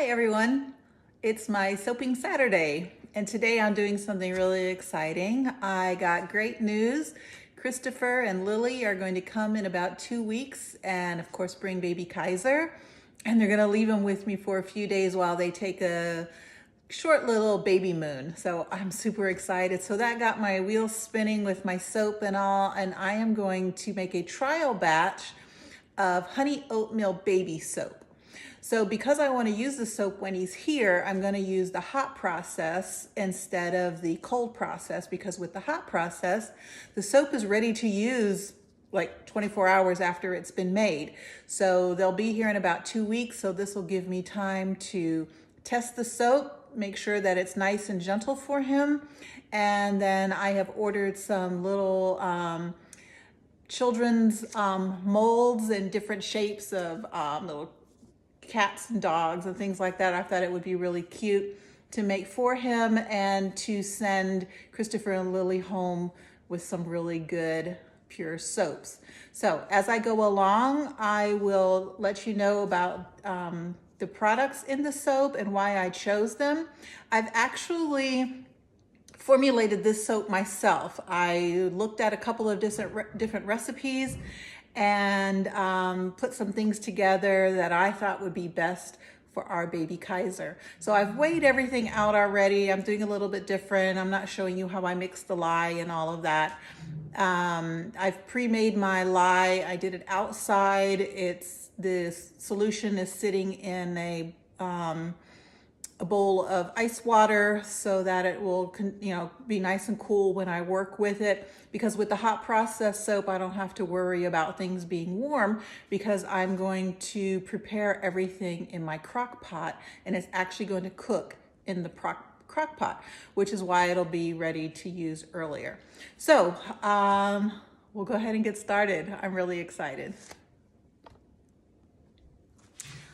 Hi everyone, it's my soaping Saturday and today I'm doing something really exciting. I got great news. Christopher and Lily are going to come in about 2 weeks and of course bring baby Kaiser, and they're going to leave him with me for a few days while they take a short little baby moon. So I'm super excited. So that got my wheels spinning with my soap and all, and I am going to make a trial batch of honey oatmeal baby soap. So because I want to use the soap when he's here, I'm going to use the hot process instead of the cold process, because with the hot process, the soap is ready to use like 24 hours after it's been made. So they'll be here in about 2 weeks. So this will give me time to test the soap, make sure that it's nice and gentle for him. And then I have ordered some little children's molds in different shapes of little cats and dogs and things like that. I thought it would be really cute to make for him and to send Christopher and Lily home with some really good pure soaps. So as I go along, I will let you know about the products in the soap and why I chose them. I've actually formulated this soap myself. I looked at a couple of different recipes and put some things together that I thought would be best for our baby Kaiser. So I've weighed everything out already. I'm doing a little bit different. I'm not showing you how I mix the lye and all of that. I've pre-made my lye. I did it outside. The solution is sitting in a bowl of ice water so that it will, be nice and cool when I work with it. Because with the hot process soap, I don't have to worry about things being warm because I'm going to prepare everything in my crock pot, and it's actually going to cook in the crock pot, which is why it'll be ready to use earlier. So we'll go ahead and get started. I'm really excited.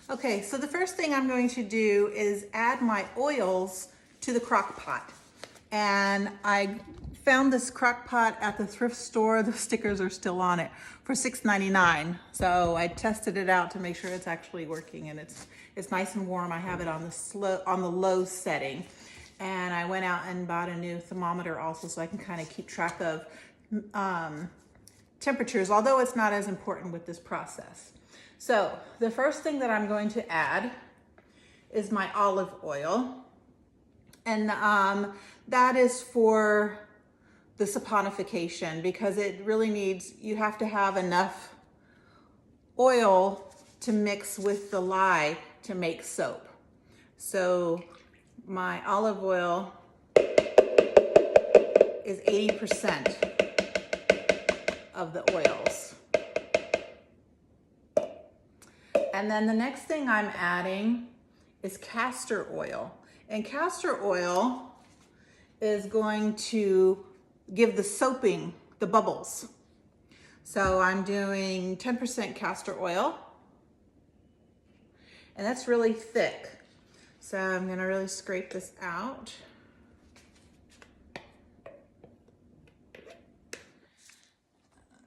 Okay, so the first thing I'm going to do is add my oils to the crock pot. And I found this crock pot at the thrift store. The stickers are still on it for $6.99. So I tested it out to make sure it's actually working, and it's nice and warm. I have it on the low setting. And I went out and bought a new thermometer also so I can kind of keep track of temperatures, although it's not as important with this process. So the first thing that I'm going to add is my olive oil. And that is for the saponification, because it really you have to have enough oil to mix with the lye to make soap. So my olive oil is 80% of the oils. And then the next thing I'm adding is castor oil. And castor oil is going to give the soaping the bubbles. So I'm doing 10% castor oil, and that's really thick. So I'm gonna really scrape this out.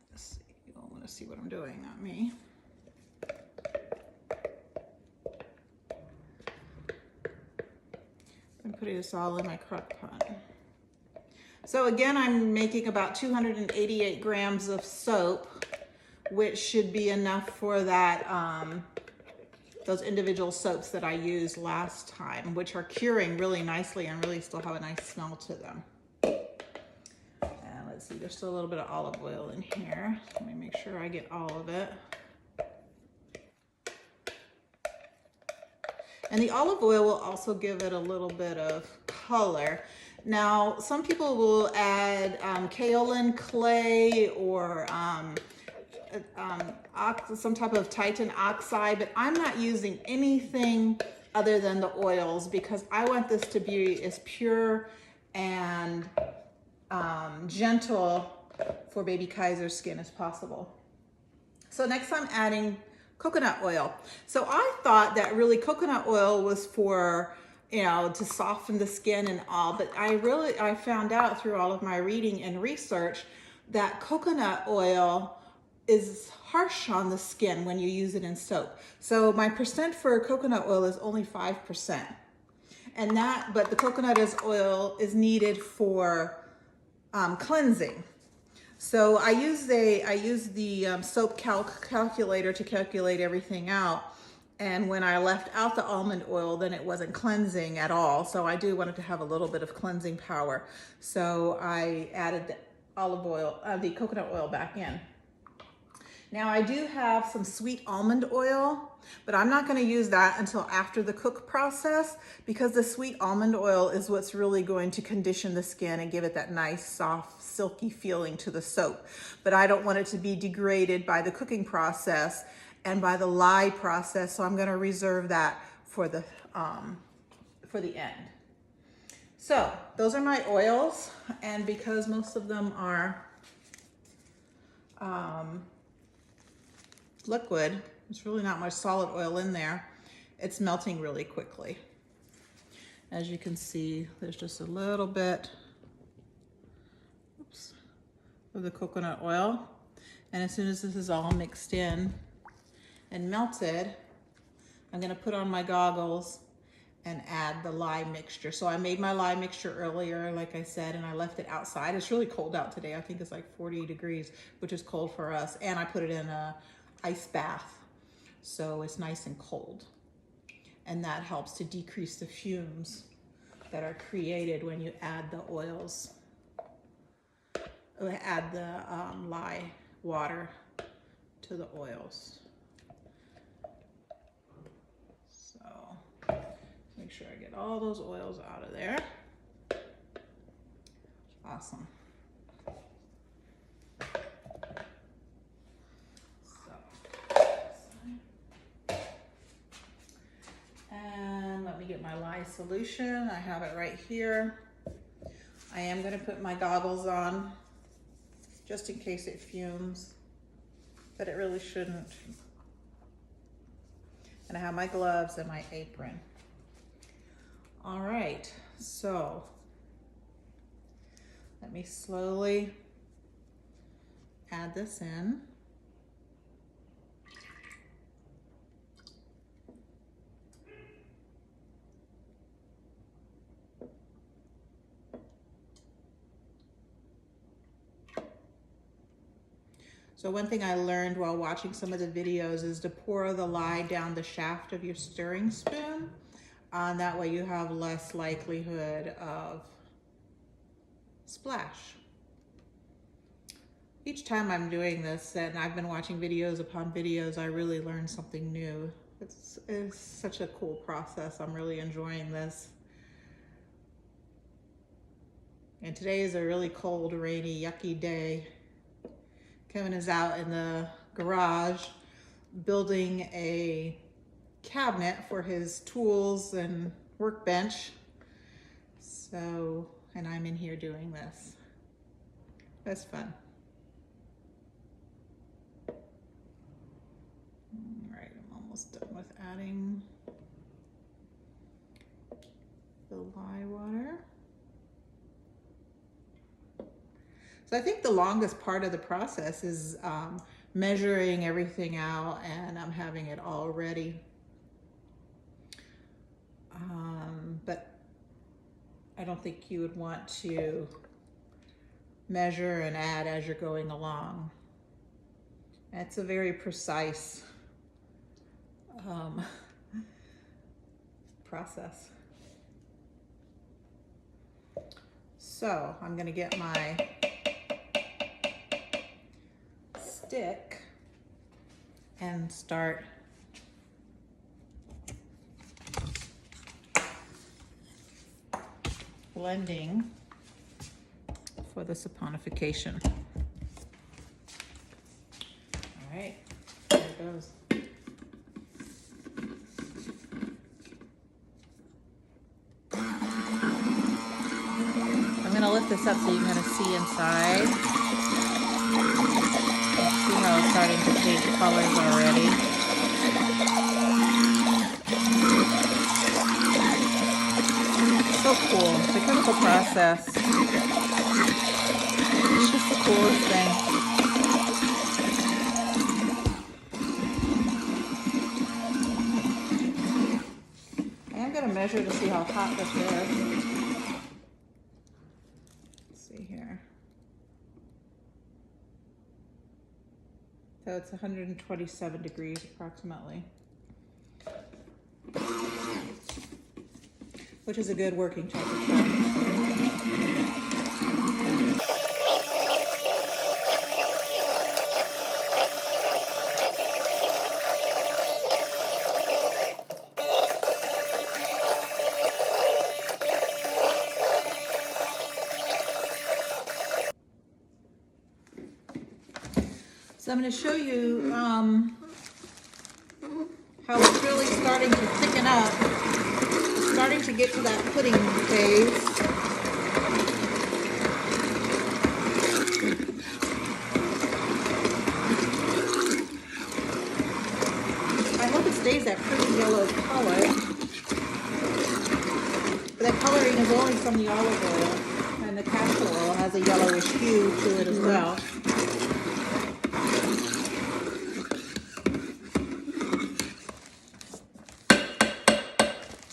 Let's see, you all wanna see what I'm doing, not me. I'm putting this all in my crock pot. So again, I'm making about 288 grams of soap, which should be enough for that, those individual soaps that I used last time, which are curing really nicely and really still have a nice smell to them. And let's see, there's still a little bit of olive oil in here. Let me make sure I get all of it. And the olive oil will also give it a little bit of color. Now, some people will add kaolin clay or some type of Titan oxide, but I'm not using anything other than the oils because I want this to be as pure and gentle for baby Kaiser's skin as possible. So next I'm adding coconut oil. So I thought that really coconut oil was for, to soften the skin and all, but I found out through all of my reading and research that coconut oil is harsh on the skin when you use it in soap. So my percent for coconut oil is only 5%. And but the coconut oil is needed for cleansing. So I use the soap calculator to calculate everything out. And when I left out the almond oil, then it wasn't cleansing at all. So I do want it to have a little bit of cleansing power. So I added the the coconut oil back in. Now I do have some sweet almond oil, but I'm not going to use that until after the cook process, because the sweet almond oil is what's really going to condition the skin and give it that nice, soft, silky feeling to the soap. But I don't want it to be degraded by the cooking process and by the lye process, so I'm going to reserve that for the end. So those are my oils, and because most of them are liquid, there's really not much solid oil in there, it's melting really quickly. As you can see, there's just a little bit of the coconut oil, and as soon as this is all mixed in and melted, I'm going to put on my goggles and add the lye mixture. So I made my lye mixture earlier, like I said, and I left it outside. It's really cold out today. I think it's like 40 degrees, which is cold for us. And I put it in a ice bath, so it's nice and cold. And that helps to decrease the fumes that are created when you add the oils, add the lye water to the oils. So make sure I get all those oils out of there. Awesome. And let me get my lye solution. I have it right here. I am going to put my goggles on just in case it fumes, but it really shouldn't. And I have my gloves and my apron. All right, so let me slowly add this in. So one thing I learned while watching some of the videos is to pour the lye down the shaft of your stirring spoon. That way you have less likelihood of splash. Each time I'm doing this, and I've been watching videos upon videos, I really learn something new. It's such a cool process. I'm really enjoying this. And today is a really cold, rainy, yucky day. Kevin is out in the garage building a cabinet for his tools and workbench. So, and I'm in here doing this. That's fun. All right, I'm almost done with adding the lye water. So I think the longest part of the process is measuring everything out, and I'm having it all ready. But I don't think you would want to measure and add as you're going along. It's a very precise process. So I'm going to get my stick and start blending for the saponification. All right, there it goes. I'm gonna lift this up so you can kind of see inside. See how it's starting to change colors already. So cool. The chemical process. It's just the coolest thing. measure to see how hot this is. Let's see here. So it's 127 degrees approximately, which is a good working temperature. So I'm going to show you how it's really starting to thicken up. It's starting to get to that pudding phase. I hope it stays that pretty yellow color. But that coloring is only from the olive oil, and the castor oil has a yellowish hue to it as well.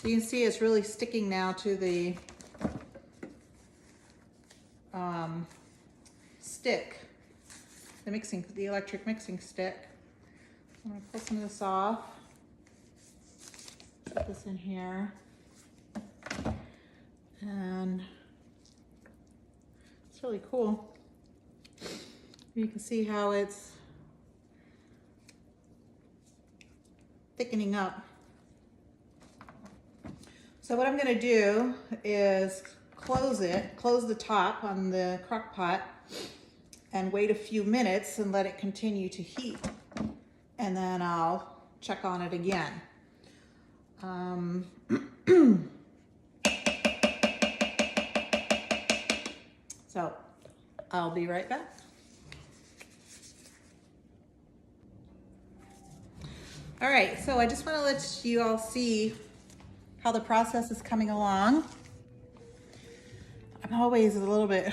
You can see it's really sticking now to the stick, the electric mixing stick. I'm gonna pull some of this off, put this in here, and it's really cool. You can see how it's thickening up. So what I'm going to do is close the top on the crock pot and wait a few minutes and let it continue to heat. And then I'll check on it again. So I'll be right back. All right, so I just want to let you all see how the process is coming along. I'm always a little bit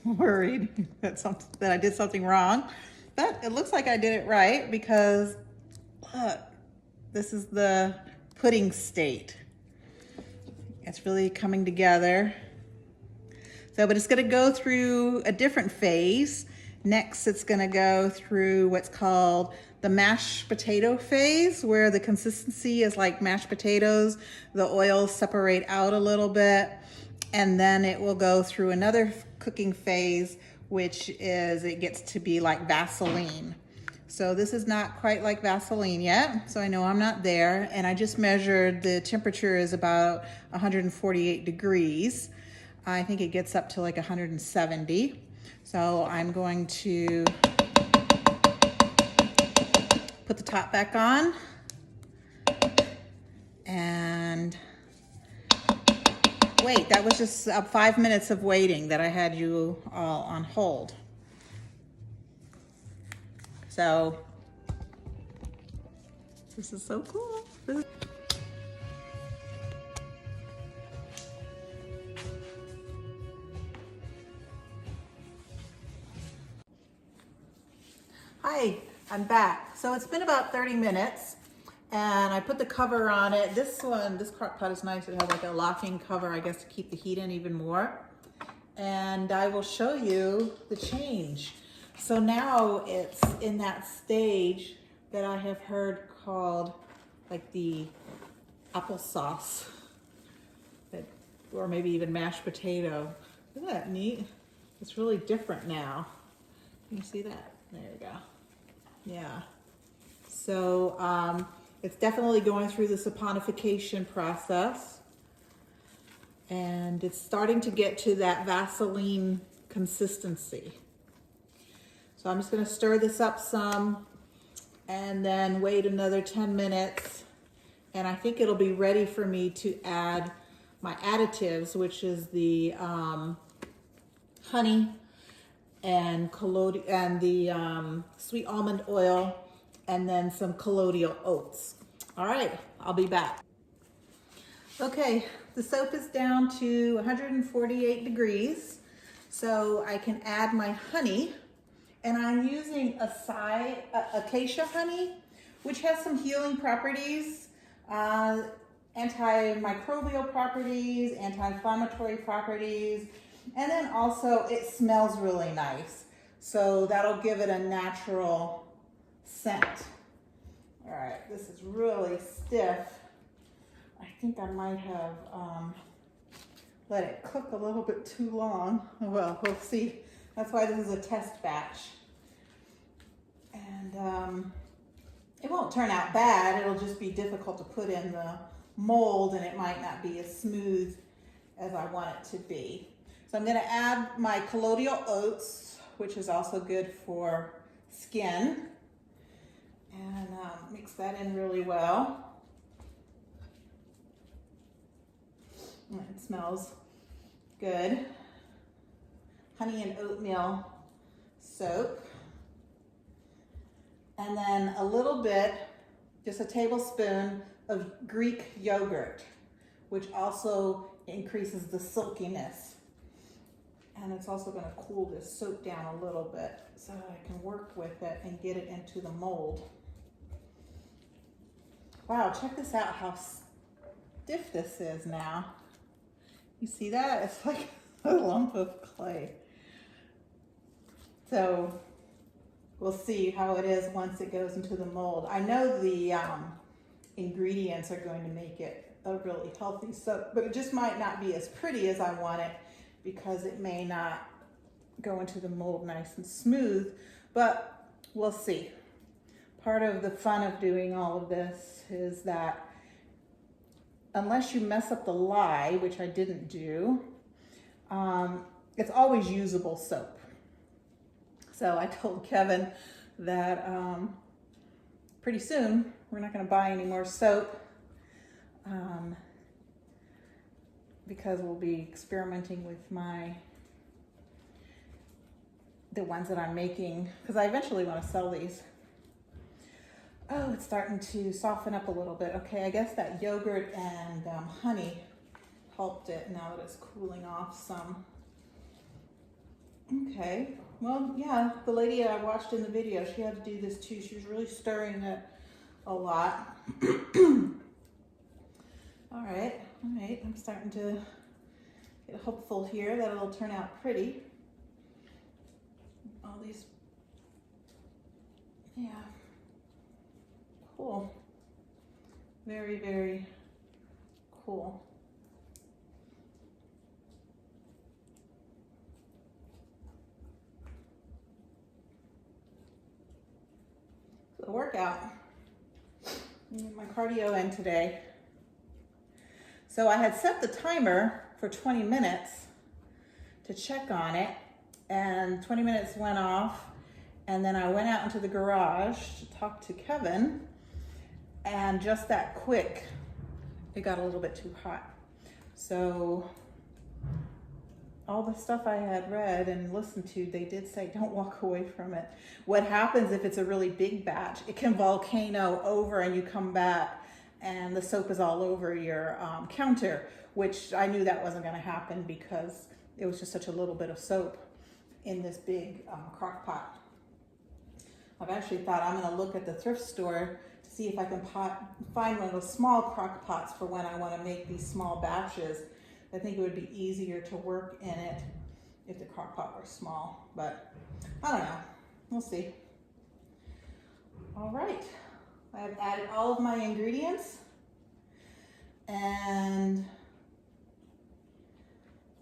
worried that I did something wrong, but it looks like I did it right because look, this is the pudding state. It's really coming together. So, but it's gonna go through a different phase. Next, it's gonna go through what's called the mashed potato phase, where the consistency is like mashed potatoes. The oils separate out a little bit, and then it will go through another cooking phase, which is it gets to be like Vaseline. So this is not quite like Vaseline yet, so I know I'm not there, and I just measured the temperature is about 148 degrees. I think it gets up to like 170. So I'm going to put the top back on and wait. That was just 5 minutes of waiting that I had you all on hold. So this is so cool. Hi, I'm back. So it's been about 30 minutes and I put the cover on it. This crock pot is nice. It has like a locking cover, I guess, to keep the heat in even more. And I will show you the change. So now it's in that stage that I have heard called like the applesauce, or maybe even mashed potato. Isn't that neat? It's really different now. Can you see that? There you go. Yeah. So it's definitely going through the saponification process, and it's starting to get to that Vaseline consistency. So I'm just going to stir this up some and then wait another 10 minutes, and I think it'll be ready for me to add my additives, which is the honey and the sweet almond oil, and then some colloidal oats. All right, I'll be back. Okay, the soap is down to 148 degrees, so I can add my honey, and I'm using acacia honey, which has some healing properties. antimicrobial properties, anti-inflammatory properties, and then also it smells really nice. So that'll give it a natural scent. All right, this is really stiff. I think I might have let it cook a little bit too long. Well, we'll see. That's why this is a test batch. And it won't turn out bad. It'll just be difficult to put in the mold, and it might not be as smooth as I want it to be. So I'm gonna add my colloidal oats, which is also good for skin, and mix that in really well. It smells good. Honey and oatmeal soap. And then a little bit, just a tablespoon of Greek yogurt, which also increases the silkiness. And it's also going to cool this soap down a little bit so that I can work with it and get it into the mold. Wow, check this out how stiff this is now. You see that? It's like a lump of clay. So we'll see how it is once it goes into the mold. I know the ingredients are going to make it a really healthy soap, but it just might not be as pretty as I want it because it may not go into the mold nice and smooth, but we'll see. Part of the fun of doing all of this is that unless you mess up the lye, which I didn't do, it's always usable soap. So I told Kevin that pretty soon we're not going to buy any more soap because we'll be experimenting with the ones that I'm making, because I eventually want to sell these. Oh, it's starting to soften up a little bit. Okay, I guess that yogurt and honey helped it now that it's cooling off some. Okay, well, yeah, the lady I watched in the video, she had to do this too. She was really stirring it a lot. All right, I'm starting to get hopeful here that it'll turn out pretty. All these, yeah. Cool. Very, very cool. So the workout. My cardio in today. So I had set the timer for 20 minutes to check on it, and 20 minutes went off, and then I went out into the garage to talk to Kevin. And just that quick, it got a little bit too hot. So all the stuff I had read and listened to, they did say, don't walk away from it. What happens if it's a really big batch? It can volcano over and you come back and the soap is all over your counter, which I knew that wasn't gonna happen because it was just such a little bit of soap in this big crock pot. I've actually thought I'm gonna look at the thrift store see if I can find one of those small crock pots for when I want to make these small batches. I think it would be easier to work in it if the crock pot were small, but I don't know. We'll see. All right, I have added all of my ingredients, and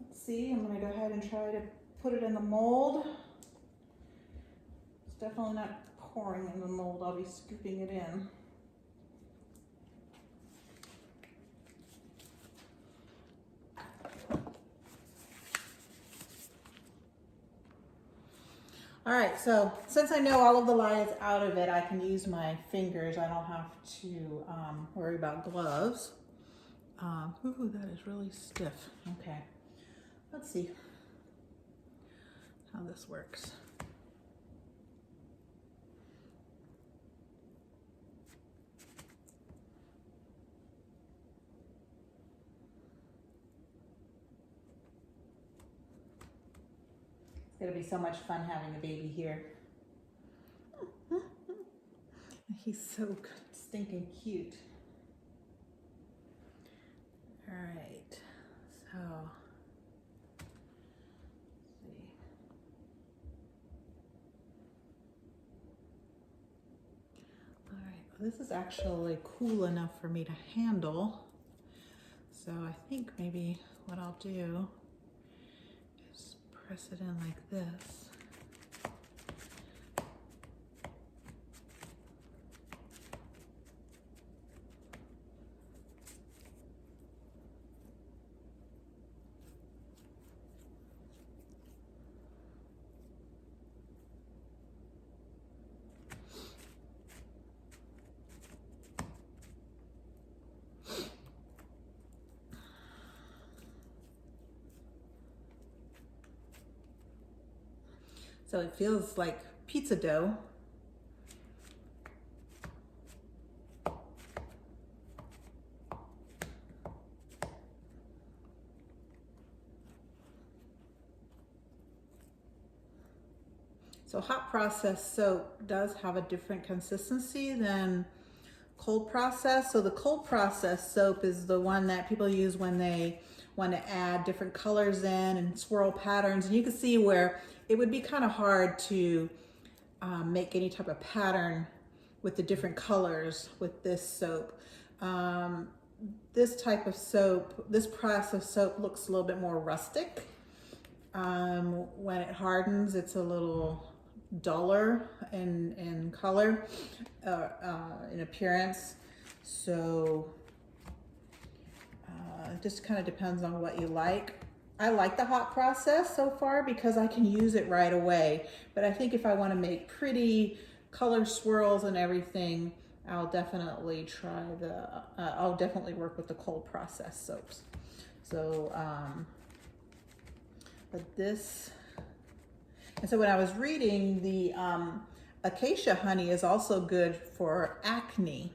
let's see, I'm going to go ahead and try to put it in the mold. It's definitely not pouring in the mold. I'll be scooping it in. All right, so since I know all of the lye is out of it, I can use my fingers. I don't have to worry about gloves. Ooh, that is really stiff. Okay, let's see how this works. It's gonna be so much fun having a baby here. He's so stinking cute. This is actually cool enough for me to handle. So I think maybe what I'll do is press it in like this. So it feels like pizza dough. So hot processed soap does have a different consistency than cold processed. So the cold processed soap is the one that people use when they want to add different colors in and swirl patterns. And you can see where it would be kind of hard to make any type of pattern with the different colors with this soap. This type of soap, this processed soap looks a little bit more rustic. When it hardens, it's a little duller in color, in appearance. So it just kind of depends on what you like. I like the hot process so far because I can use it right away. But I think if I want to make pretty color swirls and everything, I'll definitely try I'll definitely work with the cold processed soaps. So, but this, and so when I was reading, the acacia honey is also good for acne.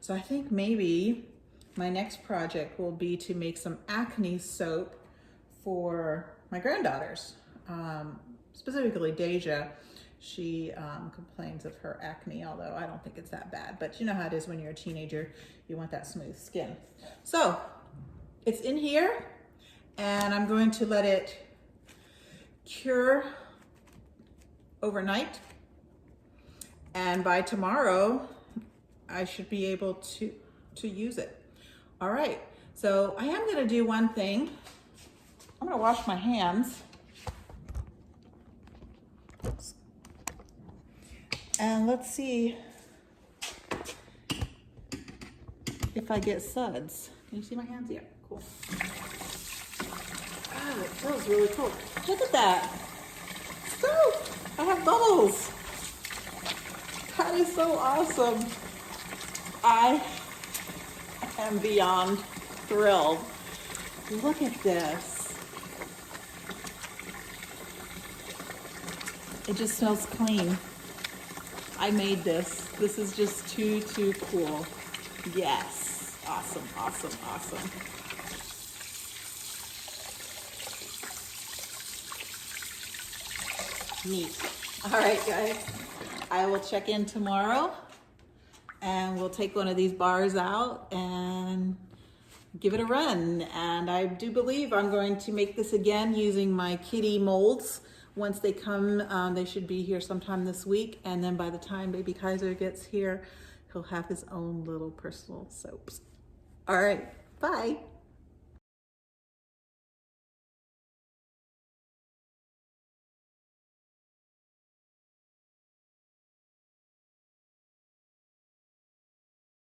So I think maybe my next project will be to make some acne soap for my granddaughters, specifically Deja. She complains of her acne, although I don't think it's that bad, but you know how it is when you're a teenager, you want that smooth skin. So it's in here and I'm going to let it cure overnight. And by tomorrow, I should be able to use it. All right, so I am gonna do one thing. I'm gonna wash my hands. Oops. And let's see if I get suds. Can you see my hands? Yeah, cool. Oh, it feels really cool. Look at that. Soap! I have bubbles. That is so awesome. I am beyond thrilled. Look at this. It just smells clean. I made this. This is just too cool. Yes. Awesome, awesome, awesome. Neat. All right, guys. I will check in tomorrow and we'll take one of these bars out and give it a run. And I do believe I'm going to make this again using my kitty molds. Once they come, they should be here sometime this week. And then by the time baby Kaiser gets here, he'll have his own little personal soaps. All right, bye.